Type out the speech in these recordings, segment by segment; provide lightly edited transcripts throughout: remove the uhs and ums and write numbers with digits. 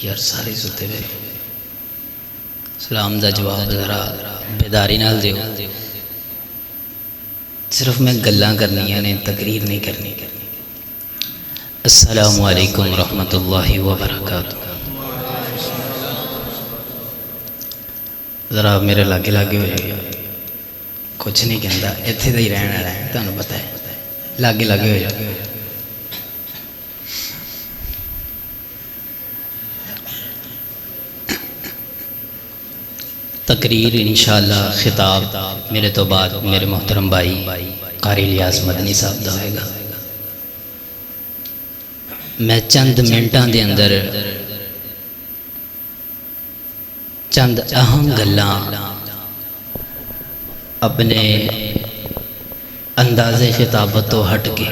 यार सारे सुते हुए सलाम का जवाब जरा बेदारी नाल दिओ। सिर्फ मैं गल्लां करनियां ने, तकरीर नहीं करनी। अस्सलामु अलैकुम रहमतुल्लाहि व बरकातुहू। जरा मेरे लागे लागे हो जाए, कुछ नहीं कहता, इत्थे दा ही रहने वाला है, तुहानू पता है। लागे लागे हो जाए। तकरीर इंशाअल्लाह खिताब मेरे तो बाद मेरे मोहतरम भाई कारी इलियास मदनी साहब का होएगा। मैं चंद मिनटां दे अंदर चंद अहम गल्लां अपने अंदाज़े खिताबत तो हट के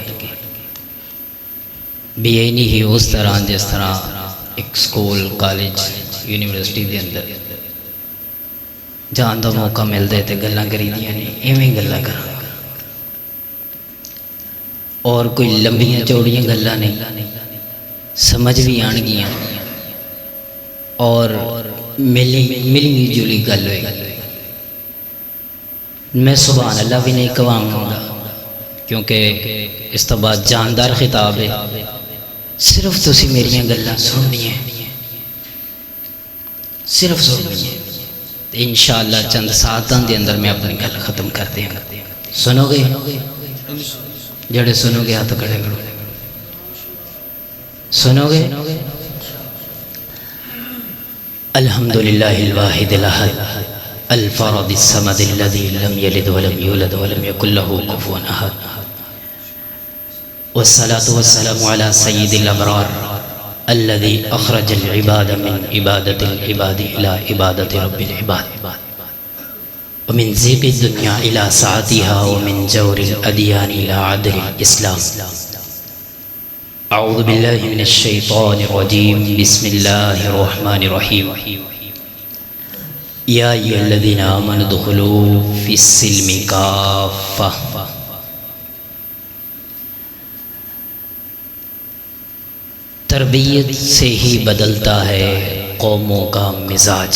भी यही नहीं उस तरह जिस तरह एक स्कूल कॉलेज यूनिवर्सिटी के अंदर जान का मौका मिलता है तो गल्लां करी दियां ने, इवें गल्लां करा और कोई लंबियां चौड़ियां गल्लां नहीं, समझ भी आनगियां और मिली जुली गल होएगी। मैं सुभान अल्लाह भी नहीं कहवांगा क्योंकि इस तो बाद जानदार खिताब है। सिर्फ तुसी मेरियां गल्लां सुननियां, सिर्फ सुननियां। इंशाअल्लाह चंद सातां के अंदर मैं अपनी गल खत्म कर देंगा। सुनोगे? जड़े सुनोगे हाथ खड़े करो। सुनोगे? अल्हम्दुलिल्लाहिल वाहिदिल अहद अल फरदिस समदिल लज़ी लम यलिद व लम यूलद व लम यकुल लहू कुफुवन अहद। वस्सलातु वस्सलामु अला सय्यिदिल अबरार अल्लज़ी अखरजल इबाद मिन इबादतिल इबाद इला इबादति रब्बिल इबाद व मिन ज़ीक़िद दुनिया इला साअतिहा व मिन जौरिल अदियान इला अदलिल इस्लाम। अऊज़ु बिल्लाहि मिनश शैतानिर रजीम। बिस्मिल्लाहिर रहमानिर रहीम। या अय्युहल्लज़ीना आमनु दुखुलू फिस्सिल्मि काफ़्फ़ा। तरबियत से ही बदलता है कौमों का मिजाज,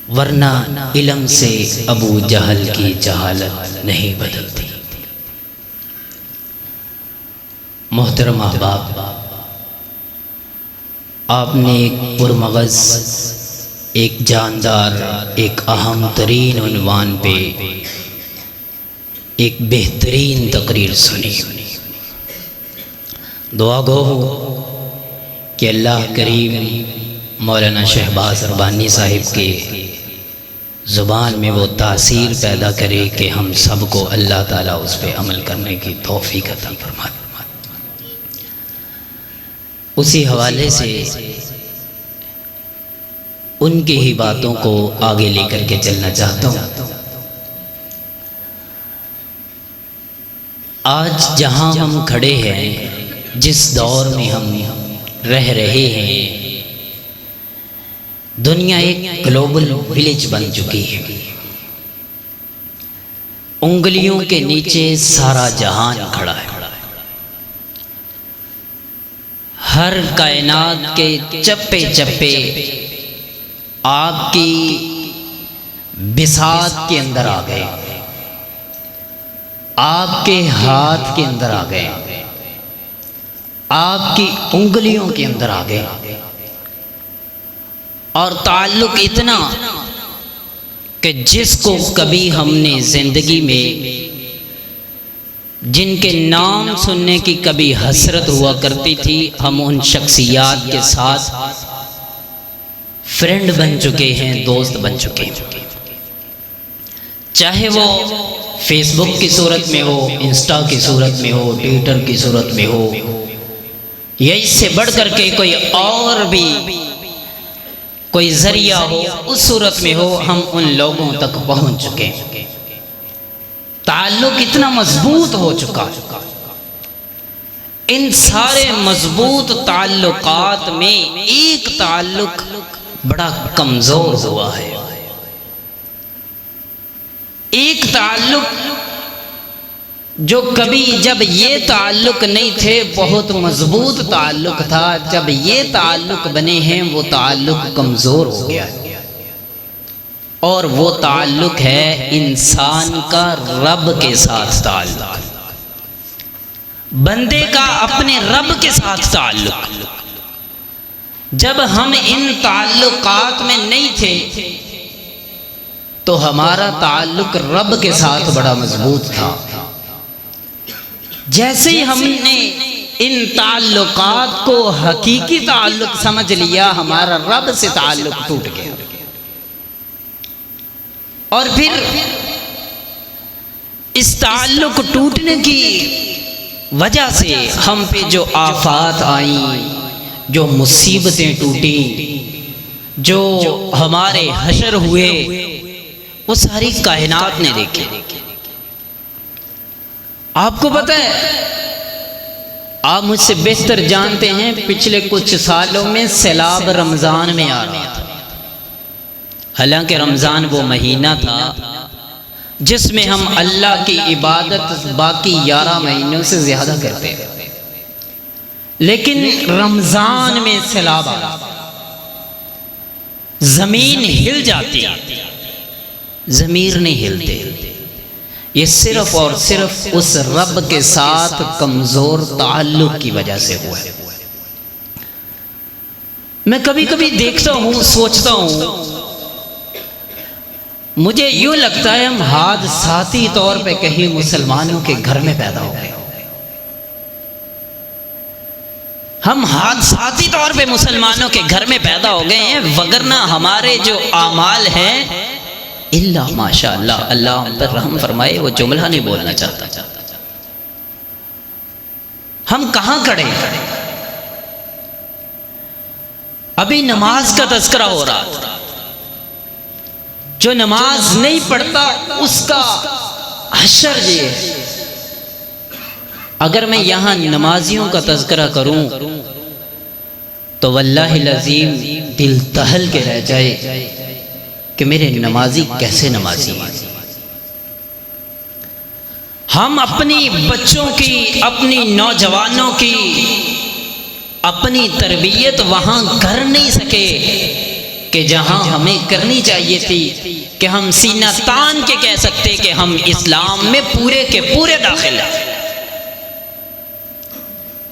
वरना इल्म से अबू जहल की जहालत नहीं बदलती। मोहतरम अहबाब, आपने एक पुरमगज़, एक जानदार, एक अहम तरीन उन्वान पे एक बेहतरीन तकरीर सुनी। दुआ गो कि अल्लाह करीम मौलाना शहबाज रब्बानी साहिब के ज़ुबान में वो तासीर पैदा करे कि हम सबको अल्लाह ताला उस पर अमल करने की तौफीक अता फरमाए। उसी हवाले से उनकी ही बातों को आगे लेकर के चलना चाहता हूँ। आज जहाँ हम खड़े हैं, जिस दौर में हम रह रहे हैं, दुनिया एक ग्लोबल विलेज बन चुकी है। उंगलियों के नीचे सारा जहान खड़ा है। हर कायनात के चप्पे चप्पे आपकी बिसात के अंदर आ गए, आपके हाथ के अंदर आ गए, आपकी उंगलियों के अंदर आ गए। और ताल्लुक इतना कि जिसको कभी हमने जिंदगी में जिनके नाम सुनने की कभी हसरत हुआ करती थी, हम उन शख्सियात के साथ फ्रेंड बन चुके हैं, दोस्त बन चुके हैं। चाहे वो फेसबुक की सूरत में हो, इंस्टा की सूरत में हो, ट्विटर की सूरत में हो, या इससे बढ़ करके कोई और भी कोई जरिया हो, उस सूरत में हो, हम उन लोगों तक पहुंच चुके हैं। ताल्लुक इतना मजबूत हो चुका। इन सारे मजबूत ताल्लुकात में एक ताल्लुक बड़ा कमजोर हुआ है। एक ताल्लुक जो कभी जब ये ताल्लुक नहीं थे बहुत मजबूत ताल्लुक था, जब ये ताल्लुक बने हैं वो ताल्लुक कमजोर हो गया और वो ताल्लुक है इंसान का रब के साथ ताल्लुक, बंदे का अपने रब के साथ ताल्लुक। जब हम इन ताल्लुकात में नहीं थे तो हमारा ताल्लुक रब के साथ बड़ा मजबूत था। जैसे ही हमने इन ताल्लुकात को हकीकी ताल्लुक समझ लिया, हमारा रब से ताल्लुक टूट गया। और फिर इस ताल्लुक टूटने की वजह से हम पे जो आफात आई, जो मुसीबतें टूटी, जो हमारे हशर हुए, वो सारी कायनात ने देखी। आपको पता है, आप मुझसे बेहतर जानते हैं, पिछले कुछ सालों में सैलाब रमज़ान में आ रहा था। हालांकि रमज़ान वो महीना था जिसमें हम अल्लाह की इबादत बाकी 11 महीनों से ज़्यादा करते हैं, लेकिन रमज़ान में सैलाब आ रहा, ज़मीन हिल जाती, ज़मीर नहीं हिलते। ये सिर्फ और सिर्फ उस रब के साथ कमजोर ताल्लुक की वजह से हुआ है। मैं कभी कभी देखता हूं, सोचता हूं, मुझे यूं लगता है हम हादसाती तौर पे कहीं मुसलमानों के घर में पैदा हो गए। हम हादसाती तौर पे मुसलमानों के घर में पैदा हो गए हैं, वगरना हमारे जो आमाल हैं इल्ला माशाअल्लाह, अल्लाह हम पर रहम फरमाए, वो जुमला नहीं बोलना चाहता। हम कहां खड़े? अभी नमाज का तज़किरा हो रहा, जो नमाज नहीं पढ़ता उसका हशर ये है। अगर मैं यहां नमाजियों का तज़किरा करूं तो वल्लाहि लज़ीम दिल दहल के रह जाए कि मेरे नमाजी कैसे नमाजी हैं। हम अपनी बच्चों की, अपनी नौजवानों की अपनी तरबियत वहां कर नहीं सके कि जहां हमें करनी चाहिए थी, कि हम सीना तान के कह सकते कि हम इस्लाम में पूरे के पूरे दाखिल हैं,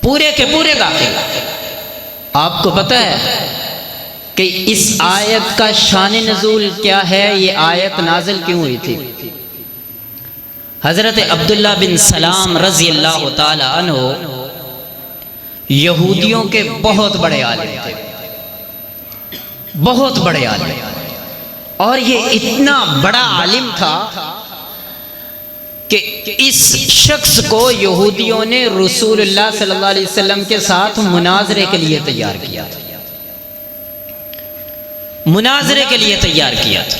पूरे के पूरे दाखिल। आपको पता है कि इस आयत का शान नज़ूल क्या है? ये आयत नाजिल क्यों हुई थी? हज़रत अब्दुल्ला बिन सलाम रज़ी अल्लाह ताला अन्हु यहूदियों के बहुत बड़े आलिम थे, बहुत बड़े आलिम, और ये इतना बड़ा आलिम था कि इस शख्स को यहूदियों ने रसूलुल्लाह सल्लल्लाहु अलैहि वसल्लम के साथ मुनाजरे के लिए तैयार किया था, मुनाजरे के लिए तैयार किया था।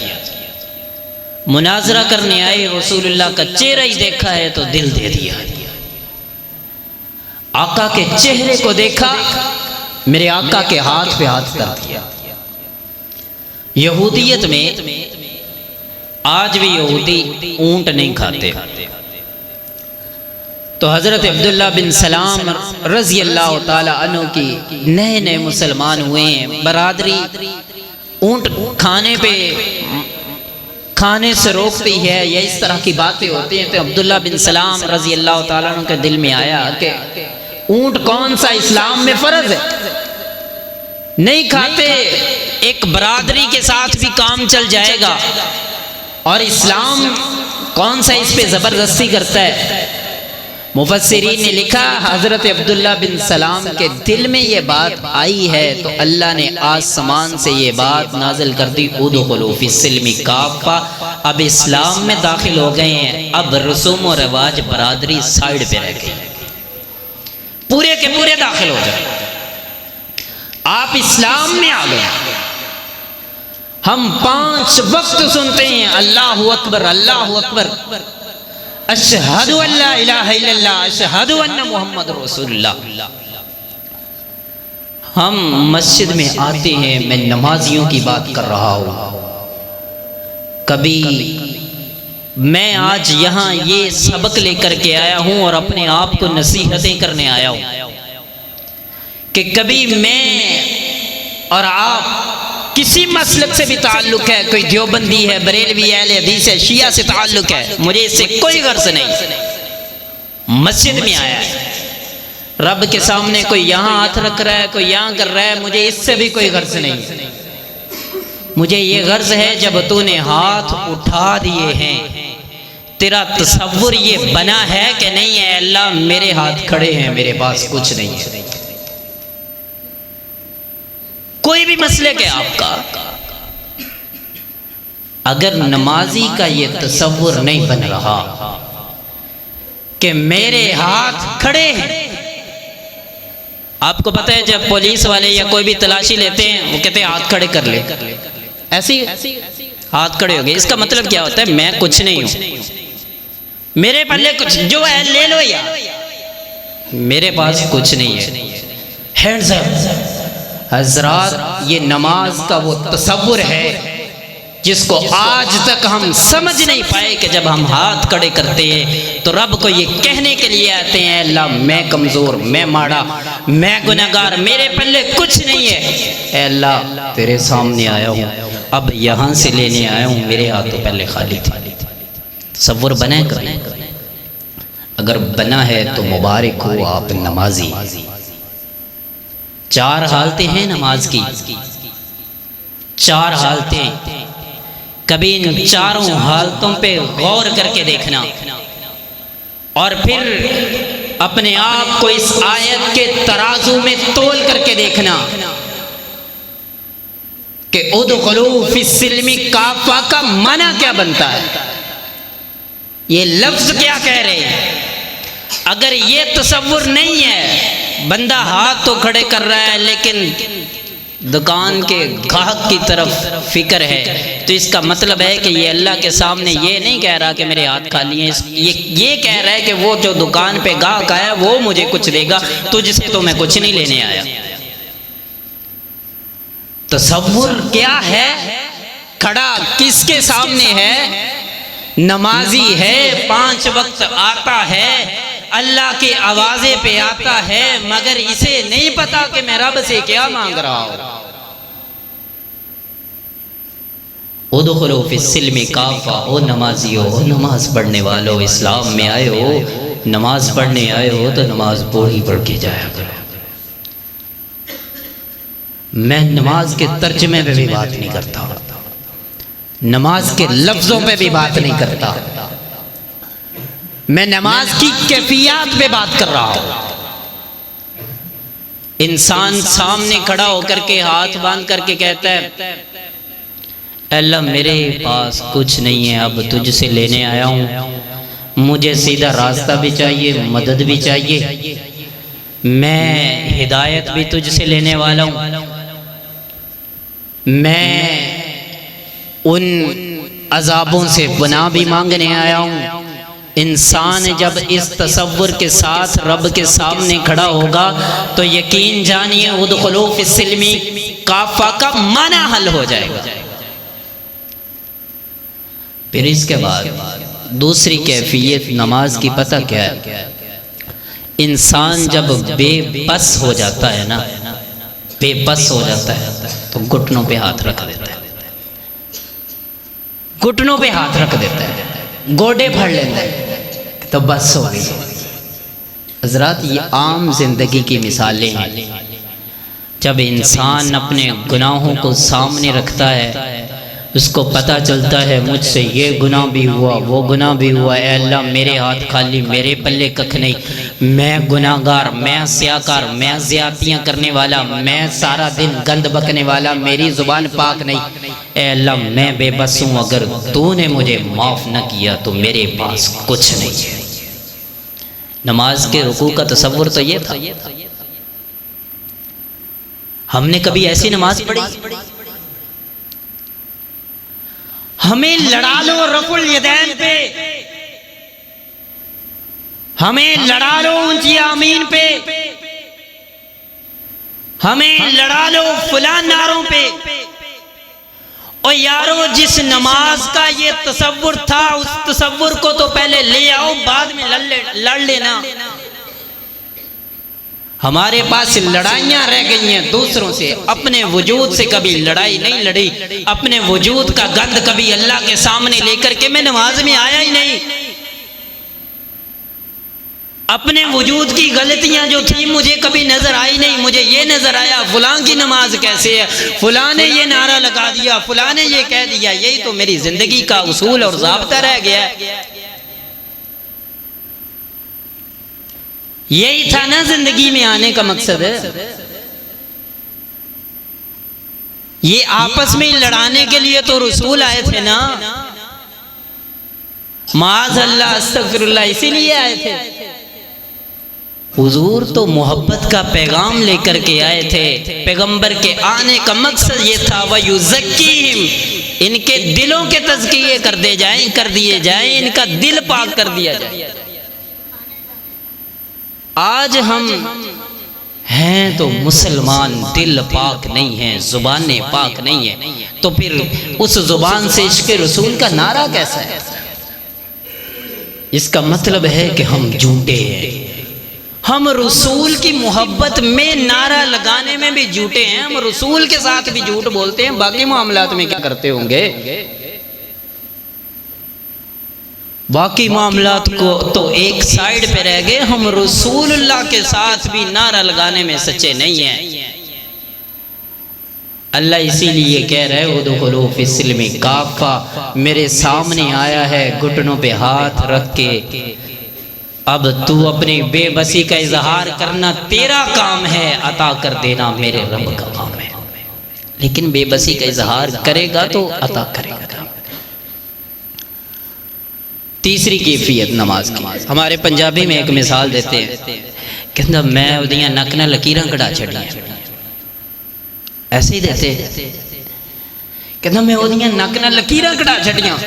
मुनाजरा करने आए, रसूलुल्लाह का चेहरा ही देखा है तो दिल दे दिया। आका के चेहरे को देखा, मेरे आका के हाथ पे हाथ कर दिया। यहूदियत में आज भी यहूदी ऊंट नहीं खाते। तो हज़रत अब्दुल्ला बिन सलाम रज़ी अल्लाह ताला अन्हु की नए नए मुसलमान हुए हैं, बरादरी ऊंट खाने से रोकती है या इस तरह की बातें होती हैं। तो अब्दुल्ला बिन सलाम रज़ी अल्लाह ताला अन्हु के दिल में आया कि ऊंट कौन सा इस्लाम में फर्ज है, नहीं खाते, एक बरादरी के साथ भी काम चल जाएगा, और इस्लाम कौन सा इस पे जबरदस्ती करता है। मुफस्सिरीन ने लिखा, हज़रत अब्दुल्ला बिन सलाम के दिल में ये बात आई है तो अल्लाह ने आसमान से ये बात नाजिल कर दी, उदखुलू फिस्सिल्मी काफ़ा, अब इस्लाम में दाखिल हो गए हैं, अब रसूम और रिवाज बरादरी साइड पे रह गई, पूरे के पूरे दाखिल हो जाए, आप इस्लाम में आ गए। हम 5 वक्त सुनते हैं अल्लाहु अकबर, अल्लाहु अकबर, अशहदु अल्ला इलाहा इल्लल्लाह, अशहदु अन्ना मुहम्मद रसूलुल्लाह। हम मस्जिद में आते हैं, मैं नमाजियों की बात कर रहा हूँ, कभी मैं आज यहाँ ये सबक लेकर के आया हूँ और अपने आप को नसीहतें करने आया हूँ कि कभी मैं और आप किसी मसलक से भी ताल्लुक़ है, कोई देवबंदी है, बरेलवी है, अहले हदीस है, शिया से ताल्लुक़ है, मुझे इससे कोई गर्ज नहीं। मस्जिद में आया है, रब के सामने कोई यहाँ हाथ रख रहा है, कोई यहाँ कर रहा है, मुझे इससे भी कोई गर्ज नहीं। मुझे ये गर्ज है जब तूने हाथ उठा दिए हैं, तेरा तसव्वुर ये बना है कि नहीं है अल्लाह मेरे हाथ खड़े हैं, मेरे पास कुछ नहीं है। कोई भी मसले के आपका, अगर नमाजी का ये तसव्वुर नहीं बन रहा कि मेरे हाथ खड़े हैं। आपको पता है जब पुलिस वाले या कोई भी तलाशी लेते हैं वो कहते हैं हाथ खड़े कर ले, ऐसी हाथ खड़े हो गए। इसका मतलब क्या होता है? मैं कुछ नहीं हूं, मेरे पल्ले कुछ जो है ले लो यार, मेरे पास कुछ नहीं है। Hands up. हजरात, ये नमाज का वो तसव्वुर है जिसको आज तक हम समझ नहीं पाए कि जब हम हाथ खड़े करते हैं तो रब को ये कहने के लिए आते हैं अल्लाह मैं कमज़ोर, मैं माड़ा, मैं गुनहगार, मेरे पल्ले कुछ नहीं है। अल्लाह तेरे सामने आया हूँ, अब यहाँ से लेने आया हूँ, मेरे हाथ तो पहले खाली थे। तसव्वुर बने कभी? अगर बना है तो मुबारक हो आप नमाजी। 4 हालतें हैं नमाज की, 4 हालतें। कभी इन चारों हालतों पे गौर करके देखना और फिर अपने आप को इस आयत के तराजू में तोल करके देखना कि उदखुलू फिस्सिल्मी काफा का माना क्या बनता है, ये लफ्ज क्या कह रहे हैं। अगर ये तसव्वुर नहीं है, बंदा हाथ तो खड़े कर रहा है लेकिन दुकान के ग्राहक की तरफ फिक्र है, तो इसका मतलब है कि ये अल्लाह के सामने ये नहीं कह रहा कि मेरे हाथ खाली हैं, ये कह रहा है कि वो जो दुकान पे ग्राहक आया वो मुझे कुछ देगा, तुझसे तो मैं कुछ नहीं लेने आया। तसव्वुर क्या है? खड़ा किसके सामने है? नमाजी है, 5 वक्त आता है, अल्लाह के आवाज़े पे आता है, मगर इसे नहीं पता कि मैं रब से क्या मांग रहा हूं। उदखुलू फिस्सिल्मी काफा, ओ नमाजियो, ओ नमाज पढ़ने वालों, इस्लाम में आए हो, नमाज पढ़ने आए हो तो नमाज पूरी पढ़ के जाया करो। मैं नमाज के तर्जमे पे भी बात नहीं करता, नमाज के लफ्जों पे भी बात नहीं करता, मैं नमाज की कैफियत पे बात कर रहा हूं। इंसान सामने खड़ा होकर के हाथ बांध करके कहता है अल्लाह मेरे पास कुछ नहीं है, अब तुझसे लेने आया हूं, मुझे सीधा रास्ता भी चाहिए, मदद भी चाहिए, मैं हिदायत भी तुझसे लेने वाला हूं, मैं उन अजाबों से पनाह भी मांगने आया हूं। इंसान जब इस तसव्वुर के साथ रब के सामने खड़ा होगा तो यकीन जानिए उदखुलू फिस्सिल्मी काफा का माना हल हो जाएगा। फिर इसके बाद दूसरी कैफियत नमाज की पता क्या है? इंसान जब बेबस हो जाता है ना, बेबस हो जाता है तो घुटनों पे हाथ रख देता है, घुटनों पे हाथ रख देता है, गोडे फाड़ लेता है, तो बस हो गई। हजरात, ये आम जिंदगी की मिसालें हैं। जब इंसान अपने गुनाहों को सामने रखता है, उसको पता चलता है मुझसे ये गुनाह भी हुआ, वो गुनाह भी हुआ, ऐ अल्लाह मेरे हाथ खाली, मेरे पल्ले कख नहीं, मैं गुनाहगार, मैं स्याकार, मैं ज़्यादतियाँ करने वाला, मैं सारा दिन गंद बकने वाला, मेरी ज़ुबान पाक नहीं, ऐ अल्लाह मैं बेबस हूँ, अगर तूने मुझे माफ़ न किया तो मेरे पास कुछ नहीं है। नमाज के रुकू का तसव्वुर तो ये था। हमने कभी ऐसी नमाज पढ़ी? हमें लड़ा लो रफुल यदैन पे, हमें लड़ा लो ऊंची आमीन पे, हमें लड़ा लो फुलान नारों पे, और यारो जिस नमाज का ये तसव्वुर था, उस तसव्वुर को तो पहले ले आओ, बाद में लड़ लेना। हमारे पास लड़ाइयां रह गई हैं दूसरों से, अपने वजूद से कभी लड़ाई नहीं लड़ी। अपने वजूद का गंद कभी अल्लाह के सामने लेकर के मैं नमाज में आया ही नहीं। अपने वजूद की गलतियां जो थी मुझे कभी नजर आई नहीं। मुझे ये नजर आया फलां की नमाज कैसे है, फलां ने ये नारा लगा दिया, फलां ने ये कह दिया। यही तो मेरी जिंदगी का उसूल और ज़ाब्ता रह गया है। यही था ना जिंदगी में आने का मकसद है। ये आपस में लड़ाने के लिए तो रसूल आए थे ना, माज़ अल्लाह अस्तगफिरुल्लाह, इसीलिए आए थे। हुजूर तो मोहब्बत का पैगाम लेकर के आए थे। पैगंबर के आने का मकसद ये था वयुज़क्कीहिम, इनके दिलों के तज़किये कर दिए जाएं, इनका दिल पाक कर दिया जाए। आज हम हैं तो मुसलमान, दिल पाक नहीं है, जुबानें पाक नहीं है, तो फिर उस जुबान से इश्क़ रसूल का नारा कैसा है? इसका मतलब है कि हम झूठे हैं। हम रसूल की मोहब्बत में नारा लगाने में भी झूठे हैं। हम रसूल के साथ भी झूठ बोलते हैं, बाकी मामलात में क्या करते होंगे? बाकी मामलात को तो एक साइड पे रह गए, हम रसूलुल्लाह के साथ भी नारा लगाने में सच्चे नहीं हैं। अल्लाह इसीलिए कह रहे हो उदखुलू फिस्सिल्मि काफ़ा, मेरे सामने आया है घुटनों पे हाथ रख के। अब तू अपनी बेबसी का इजहार करना तेरा काम है, अता कर देना मेरे रब का काम है। लेकिन बेबसी का इजहार करेगा तो अता करेगा। तीसरी कैफियत नमाज की, हमारे पंजाबी में एक मिसाल देते हैं, कहता मैं उदियां नक नाल लकीरां कढ़ा छड़ियां, ऐसे ही देते, कहता मैं उदियां नक नाल लकीरां कढ़ा छड़ियां।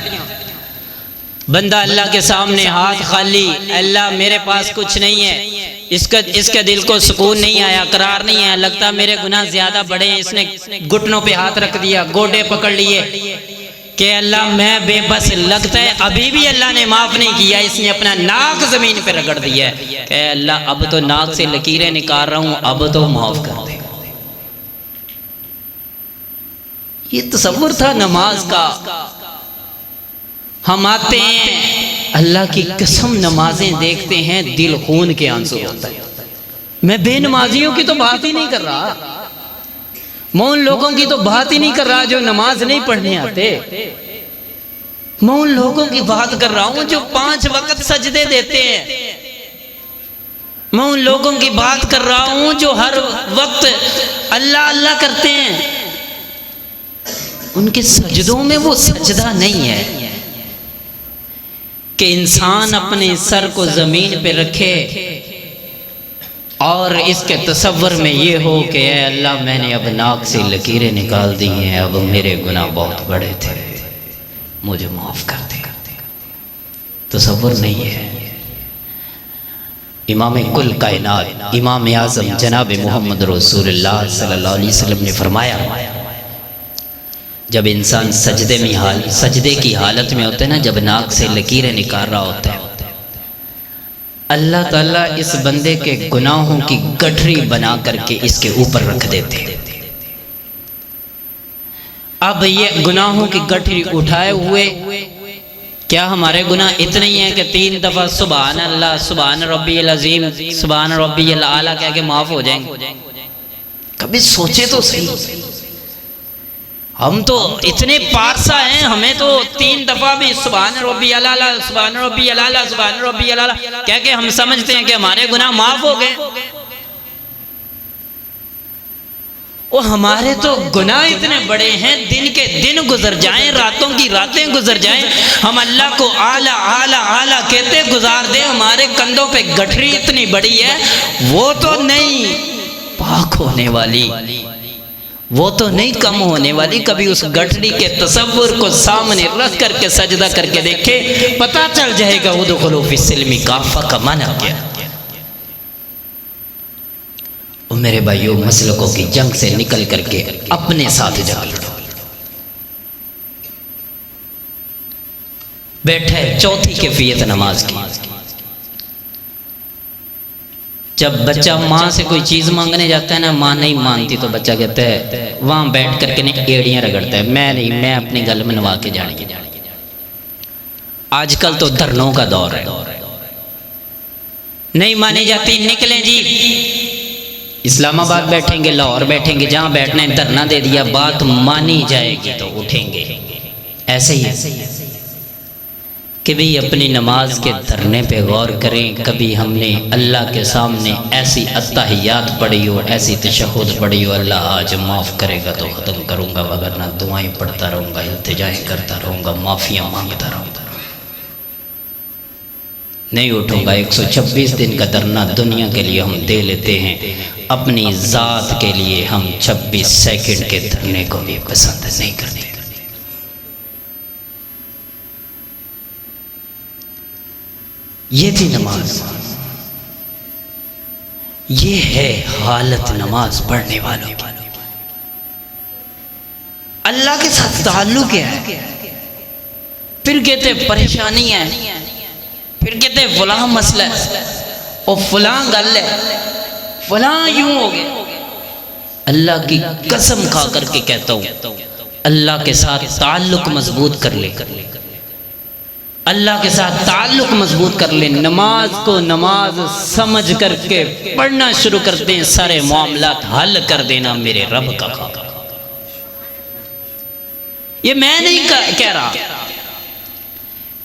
बंदा अल्लाह के सामने हाथ खाली, अल्लाह मेरे पास कुछ नहीं है, इसका दिल को सुकून नहीं आया, करार नहीं आया, लगता मेरे गुनाह ज्यादा बड़े हैं। इसने घुटनों पे हाथ रख दिया, गोडे पकड़ लिए कि अल्लाह मैं बेबस, लगता है अभी भी अल्लाह ने माफ नहीं किया। इसने अपना नाक जमीन पे रगड़ दिया है कि अल्लाह अब तो नाक से लकीरें निकाल रहा हूं, अब तो माफ कर दे। ये तसव्वुर था नमाज का। हम आते हैं, अल्लाह की कसम नमाजें देखते हैं, दिल खून के आंसू होता है। मैं बेनमाजियों की तो बात ही नहीं कर रहा, मैं उन लोगों की तो बात ही नहीं कर रहा जो नमाज नहीं पढ़ने आते। मैं उन लोगों की बात कर रहा हूं जो 5 वक्त सजदे देते हैं। मैं उन लोगों की बात कर रहा हूं जो हर वक्त अल्लाह अल्लाह करते हैं। उनके सजदों में वो सजदा नहीं है कि इंसान अपने सर को जमीन पे रखे और इसके तसव्वुर में ये हो कि अल्लाह मैंने अब नाक से लकीरें निकाल दी हैं, अब मेरे गुनाह बहुत बड़े थे, मुझे माफ कर दे। तसव्वुर नहीं है। इमाम कुल कायनात इमाम आज़म जनाब मोहम्मद रसूलुल्लाह सल्लल्लाहु अलैहि वसल्लम ने फरमाया, जब इंसान सजदे की हालत में होता है ना, जब नाक से लकीरें निकाल रहा होता है, अल्लाह ताला इस बंदे के गुनाहों की गठरी बना करके इसके ऊपर रख देते। अब ये गुनाहों की गठरी उठाए हुए, क्या हमारे गुनाह इतने ही हैं कि 3 दफा सुभान अल्लाह, सुभान रब्बियल अज़ीम, सुभान रब्बियल आला कह के माफ हो जाएंगे? कभी सोचे तो सही। हम तो इतने पारसा हैं, हमें तो 3 दफा भी सुभान रब्बियल आला, सुभान रब्बियल आला, सुभान रब्बियल आला कह के हम समझते हैं कि हमारे गुनाह माफ हो गए। वो हमारे तो गुनाह इतने बड़े हैं, दिन के दिन गुजर जाएं, रातों की रातें गुजर जाएं, हम अल्लाह को आला आला आला कहते गुजार दें, हमारे कंधों पे गठरी इतनी बड़ी है, वो तो नहीं पाक होने वाली, वो तो नहीं कम होने वाली। कभी उस गठरी के तसव्वुर को सामने रख करके सजदा करके देखे, पता चल जाएगा उदखुलू फिस्सिल्मि काफ़ा का माना क्या। और मेरे भाइयों, मसलकों की जंग से निकल करके अपने साथ जंग लड़ो। बैठा है। चौथी कैफियत नमाज की, जब बच्चा माँ से कोई चीज़ मांगने जाता है ना, माँ नहीं मानती तो बच्चा कहता है, वहाँ बैठ करके नहीं एड़ियाँ रगड़ता है, मैं नहीं, मैं अपनी गल मनवा के जानी। आजकल तो धरनों का दौर है, नहीं मानी जाती, निकले जी इस्लामाबाद बैठेंगे, लाहौर बैठेंगे, जहाँ बैठना है धरना दे दिया, बात मानी जाएगी तो उठेंगे। ऐसे ही कि भाई अपनी नमाज के धरने पे गौर करें। कभी हमने अल्लाह के सामने ऐसी अत्तहियात पढ़ी हो, ऐसी तशहुद पढ़ी हो, अल्लाह आज माफ़ करेगा तो ख़त्म करूँगा, वगरना दुआएं पढ़ता रहूँगा, इल्तिजाएं करता रहूँगा, माफ़ियाँ मांगता रहूँगा, नहीं उठूँगा। 126 दिन का धरना दुनिया के लिए हम दे लेते हैं, अपनी ज़ात के लिए हम 26 सेकंड के धरने को भी पसंद नहीं करते। ये थी नमाज, ये है हालत नमाज पढ़ने वालों की। अल्लाह के साथ ताल्लुक है, फिर कहते परेशानी है, फिर कहते फलां मसला है और फलां गल है, फलां यूं हो गया। अल्लाह की कसम खा करके कहता हूं, अल्लाह के साथ ताल्लुक मजबूत कर ले, अल्लाह के साथ ताल्लुक मजबूत कर ले। नमाज को नमाज समझ करके पढ़ना शुरू कर दें, सारे मामलात हल कर देना मेरे रब का खाका। ये मैं नहीं कह रहा,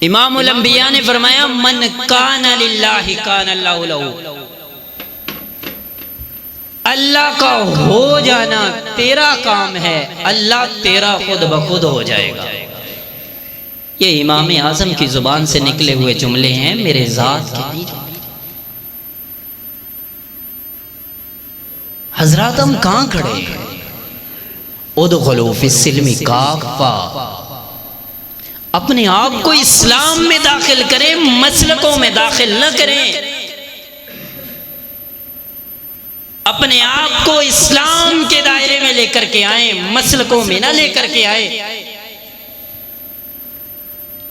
इमामुल अंबिया ने फरमाया, मन कान लिल्लाहि कान अल्लाहु लहू। अल्लाह का हो जाना तेरा काम है, अल्लाह तेरा खुद ब खुद हो जाएगा। ये इमाम आज़म की जुबान से निकले हुए जुमले हैं, मेरे ज़ात के नहीं। हजरात हम कहाँ खड़े हैं? उदखुलू फिस्सिल्मी काफ़ा, अपने आप को इस्लाम में दाखिल करें, मसलकों में दाखिल न करें। अपने आप को इस्लाम के दायरे में लेकर के आए, मसलकों में ना लेकर के आए।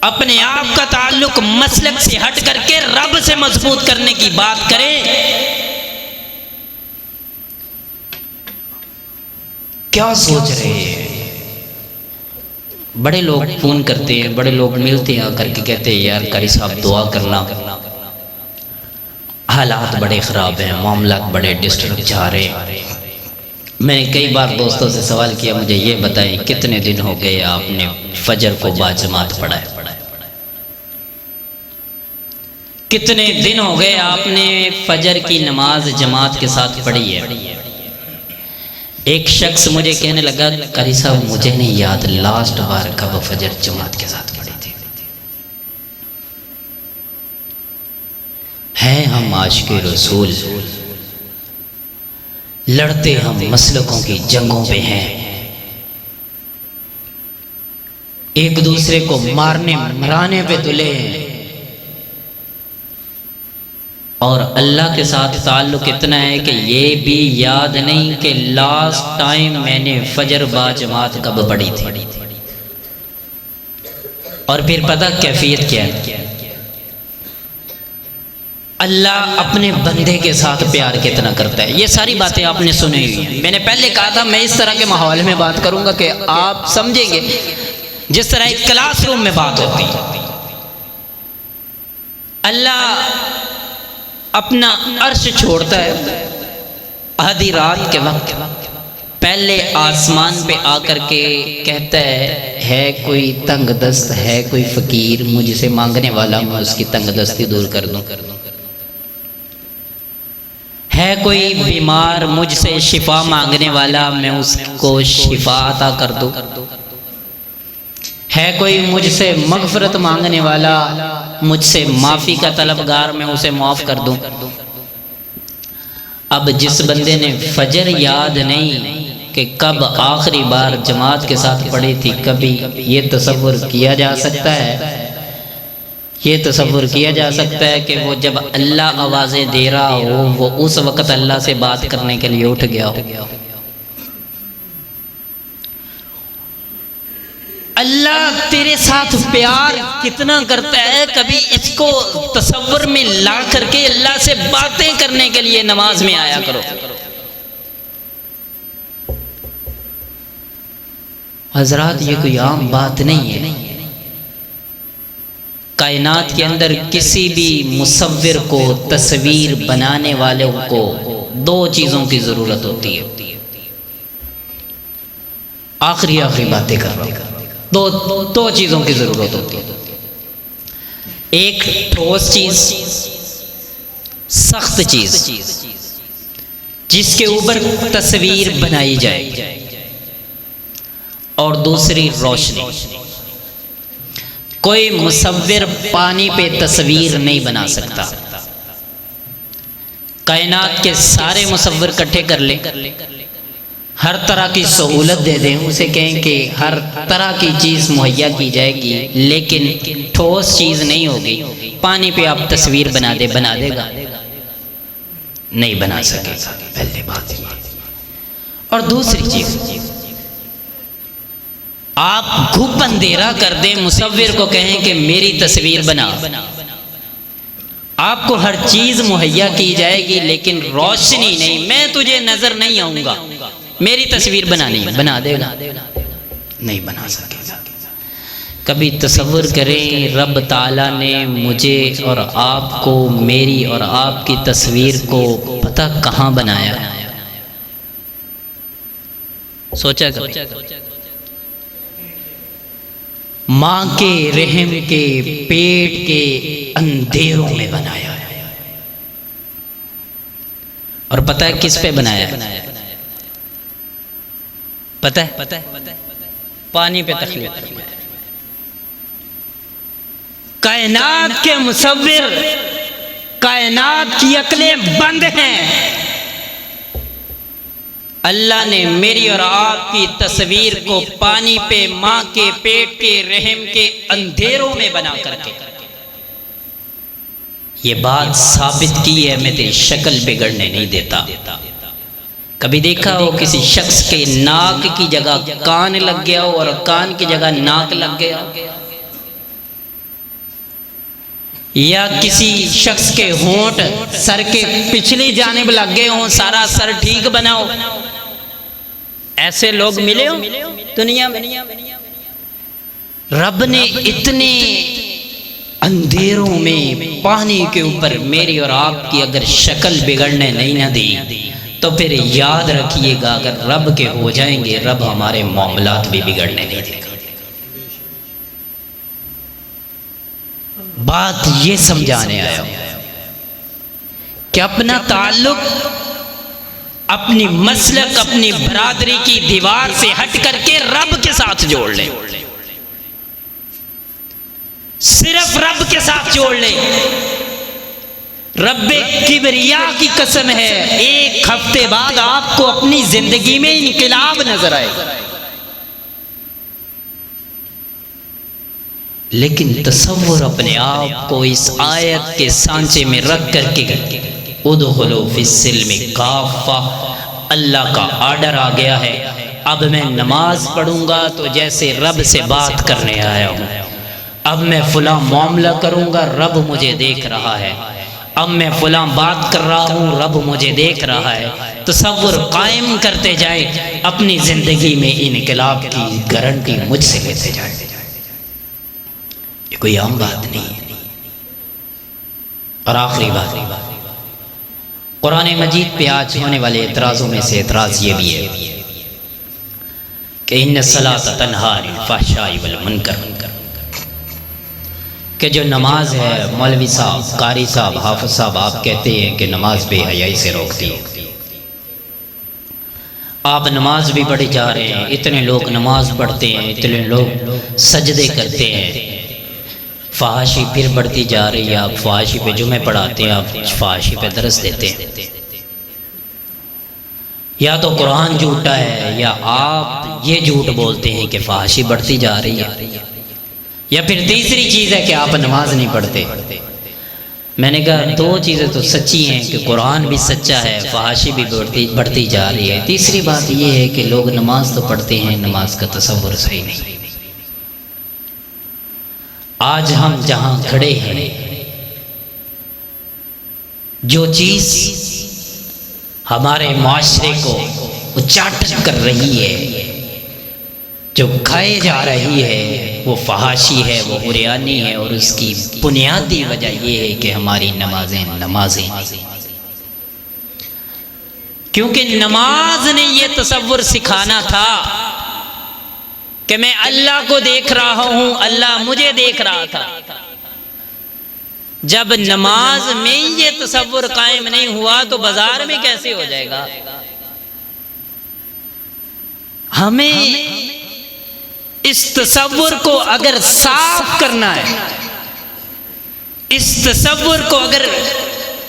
अपने आप का ताल्लुक मसलक से हट करके रब से मजबूत करने की बात करें। क्या सोच रहे हैं? बड़े लोग फोन करते हैं, बड़े लोग मिलते हैं, आकर के कहते हैं, यार कारी साहब दुआ करना, हालात बड़े ख़राब हैं, मामला बड़े डिस्टर्ब जा रहे हैं। मैंने कई बार दोस्तों से सवाल किया, मुझे ये बताएं कितने दिन हो गए आपने फजर को बाजमात पढ़ा है? कितने दिन हो गए आपने फजर की नमाज जमात के साथ पढ़ी है? एक शख्स मुझे कहने लगा, कारी साहब मुझे नहीं याद लास्ट बार कब फजर जमात के साथ पढ़ी थी। हैं हम आशिक़े रसूल, लड़ते हम मसलकों की जंगों पे हैं, एक दूसरे को मारने मराने पे तुले हैं, और अल्लाह के साथ ताल्लुक इतना है कि ये भी याद नहीं कि लास्ट टाइम मैंने फजर बाजमात कब पढ़ी थी। और फिर पता कैफियत क्या है? अल्लाह अपने बंदे के साथ प्यार कितना करता है, ये सारी बातें आपने सुनी हुई हैं। मैंने पहले कहा था मैं इस तरह के माहौल में बात करूंगा कि आप समझेंगे, जिस तरह एक क्लासरूम में बात होती है। अल्लाह अपना अर्श छोड़ता है आधी रात के वक्त, पहले आसमान पे आकर के कहता है कोई तंग दस्त है, कोई फकीर मुझसे मांगने वाला, मैं उसकी तंग दस्ती दूर कर दूं। है कोई बीमार मुझसे शिफा मांगने वाला, मैं उसको शिफा अता कर दूं। है कोई मुझसे मगफरत मांगने वाला, मुझसे माफ़ी का तलबगार, मैं उसे माफ़ कर दूं। अब जिस बंदे ने फजर याद नहीं कि कब आखिरी बार जमात के साथ पढ़ी थी, कभी ये तसव्वुर किया जा सकता है, ये तसव्वुर किया जा सकता है कि वो जब अल्लाह आवाज़ें दे रहा हो, वो उस वक़्त अल्लाह से बात करने के लिए उठ गया हो। अल्लाह तेरे साथ प्यार कितना करता है, कभी इसको तसव्वुर में ला करके अल्लाह से बातें करने के लिए नमाज में आया करो। हजरात, ये कोई आम बात नहीं है। कायनात के अंदर किसी भी मुसव्विर को, तस्वीर बनाने वाले को दो चीजों की जरूरत होती है। आखिरी बातें कर रहा हूं। दो चीजों की जरूरत होती है। एक ठोस चीज, सख्त चीज जिसके ऊपर तस्वीर बनाई जाए, और दूसरी रोशनी। कोई मुसव्विर पानी पे तस्वीर नहीं बना सकता। कायनात के सारे मुसव्विर इकट्ठे कर ले, हर तरह की सहूलत दे दें, उसे कहें कि हर तरह की चीज़ मुहैया की जाएगी, लेकिन ठोस चीज़ नहीं होगी। पानी पे आप तस्वीर बना देगा? नहीं बना सकेगा, पहली बात ये। और दूसरी चीज़, आप खूब अंधेरा कर दें, मुसव्विर को कहें कि मेरी तस्वीर बना, आपको हर चीज़ मुहैया की जाएगी, लेकिन रोशनी नहीं। मैं तुझे नज़र नहीं आऊँगा, मेरी तस्वीर बनानी, बना देगा? नहीं बना सकेगा। कभी तसव्वुर करें, रब ताला ने मुझे और आपको, मेरी और आपकी तस्वीर को पता कहाँ बनाया। सोचा माँ के रहम के पेट के अंधेरों में बनाया है। और पता है किस पे बनाया है? पता है? पानी पे तख्लीक। कायनात के मुसव्विर, कायनात की अक्लें बंद हैं। अल्लाह ने मेरी और आपकी तस्वीर को पानी पे, माँ के पेट के रहम के अंधेरों में बना करके ये बात साबित की है, मैं तेरी शक्ल बिगड़ने नहीं देता। कभी देखा हो किसी शख्स के नाक की जगह कान लग गया हो और कान की जगह नाक लग गया हो, या किसी शख्स के होंठ सर के पिछली जानिब लग गए हों, सारा सर ठीक बनाओ? ऐसे लोग मिले हो दुनिया में? रब ने इतने अंधेरों में पानी के ऊपर मेरी और आपकी अगर शक्ल बिगड़ने नहीं ना दी, तो फिर याद रखिएगा, अगर रब के हो जाएंगे, रब हमारे मामलात भी बिगड़ने नहीं देगा। बात ये समझाने आया हूं कि अपना ताल्लुक, अपनी मसलक, अपनी बरादरी की दीवार से हट करके रब के साथ जोड़ ले। सिर्फ रब के साथ जोड़ ले। रब्बे किबरिया की कसम है, एक हफ्ते बाद आपको अपनी जिंदगी में इनकलाब नजर आएगा। लेकिन तसव्वुर अपने आप को इस आयत के सांचे में रख करके उदखुलू फिस्सिल्मि काफ़ा, अल्लाह का आर्डर आ गया है। अब मैं नमाज पढ़ूंगा तो जैसे रब से बात करने आया हूँ। अब मैं फुला मामला करूंगा, रब मुझे देख रहा है। अब मैं फुला बात कर रहा हूँ, रब मुझे देख रहा है। तसव्वुर कायम करते जाए, अपनी जिंदगी में इनकलाब की गारंटी मुझसे लेते जाए। ये कोई आम बात नहीं है। और आखिरी बात, कुरान मजीद पे आज होने वाले एतराज़ों में से एतराज़ ये भी है कि इन्न सलात तन्हा अनिल फ़हशाई वल मुनकर, कि जो नमाज है, मौलवी साहब, कारी साहब, हाफिज साहब, आप कहते हैं कि नमाज बेहयाई से रोकती है। आप नमाज भी पढ़ी जा रहे हैं, इतने लोग नमाज पढ़ते हैं, इतने लोग सजदे करते हैं, फ़हाशी फिर बढ़ती जा रही है। आप फ़हाशी पे जुमे पढ़ाते हैं, आप फ़हाशी पे दरस देते हैं। या तो कुरान झूठा है, या आप ये झूठ बोलते हैं कि फ़हाशी बढ़ती जा रही है, या फिर तीसरी चीज़ है कि आप नमाज नहीं पढ़ते। मैंने कहा दो चीज़ें तो सच्ची हैं कि कुरान भी सच्चा है, फ़हाशी भी बढ़ती जा रही है। तीसरी बात ये है कि लोग नमाज तो पढ़ते हैं, नमाज का तसव्वुर सही नहीं। आज हम जहां खड़े हैं, जो चीज हमारे माशरे को उच्चाटन कर रही है, जो खाए जा रही है, वो फहाशी है, वो बुरियानी है। और उसकी बुनियादी वजह यह है कि हमारी नमाजें क्योंकि नमाज ने ये तसव्वुर सिखाना था कि मैं अल्लाह को देख रहा हूं, अल्लाह मुझे देख रहा था। जब नमाज में ये तसव्वुर कायम नहीं हुआ तो बाजार में कैसे हो जाएगा? हमें इस तसव्वुर को अगर साफ करना है, इस तसव्वुर को अगर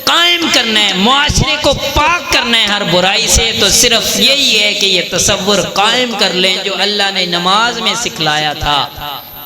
कायम करना है, मुआशरे को पाक करना है हर बुराई से, तो सिर्फ यही है कि ये तसव्वुर कायम कर लें जो अल्लाह ने नमाज में सिखलाया था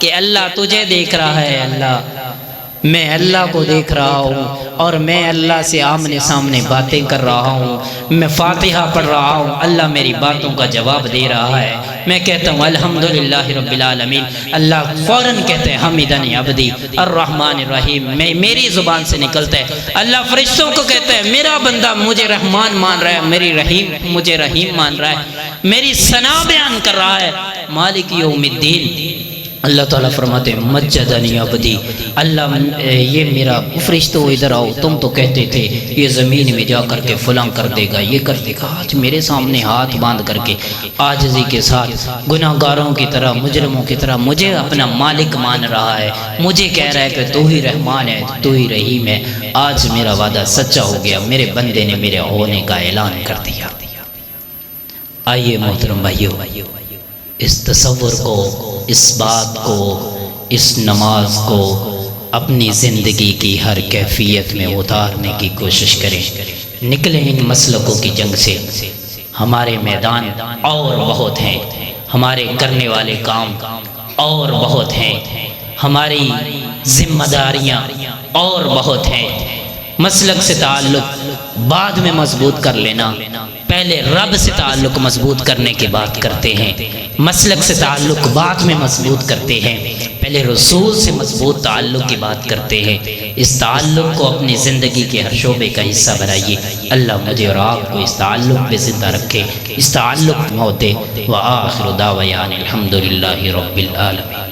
कि अल्लाह तुझे देख रहा है, अल्लाह मैं अल्लाह को देख रहा हूँ और मैं अल्लाह से आमने सामने बातें कर रहा हूँ। मैं फातिहा पढ़ रहा हूँ, अल्लाह मेरी बातों का जवाब दे रहा है। मैं कहता हूँ अल्हम्दुलिल्लाहि रब्बिल आलमीन, अल्लाह फ़ौरन कहते हैं हमिदनी अब्दी अर्रहमान रहीम। मैं मेरी ज़ुबान से निकलता है। अल्लाह फरिश्तों को कहता है मेरा बंदा मुझे रहमान मान रहा है, मेरी रहीम मुझे रहीम मान रहा है, मेरी सना बयान कर रहा है, मालिक यौमिद्दीन। अल्लाह ताला फरमाते हैं मज्जदनी अब्दी, अल्लाह ये मेरा फरिश्तों इधर आओ, तुम तो कहते थे ये ज़मीन में जा करके फलां कर देगा, ये कर देगा। आज मेरे सामने हाथ बांध करके आजिज़ी के साथ गुनाहगारों की तरह, मुजरिमों की तरह मुझे अपना मालिक मान रहा है, मुझे कह रहा है कि तू ही रहमान है, तू ही रहीम है। आज मेरा वादा सच्चा हो गया, मेरे बंदे ने मेरे होने का ऐलान कर दिया। आइए मोहतरम भाइयों, इस तसव्वुर को, इस बात को, इस नमाज को अपनी ज़िंदगी की हर कैफियत में उतारने की कोशिश करें। निकलें इन मसलकों की जंग से। हमारे मैदान और बहुत हैं, हमारे करने वाले काम और बहुत हैं, हमारी जिम्मेदारियां और बहुत हैं। मसलक से ताल्लुक़ बाद में मजबूत कर लेना, पहले रब से ताल्लुक़ मजबूत करने की बात करते हैं। मसलक से ताल्लुक़ बाद में मजबूत करते हैं, पहले रसूल से मजबूत ताल्लुक़ की बात करते हैं। इस ताल्लुक़ को अपनी ज़िंदगी के हर शोबे का हिस्सा बनाइए। अल्लाह मुझे और आपको इस ताल्लुक़ में ज़िंदा रखे, इस ताल्लुक़ मौत दे। व आखिरु दावयाना अल्हम्दुलिल्लाहि रब्बिल आलमीन।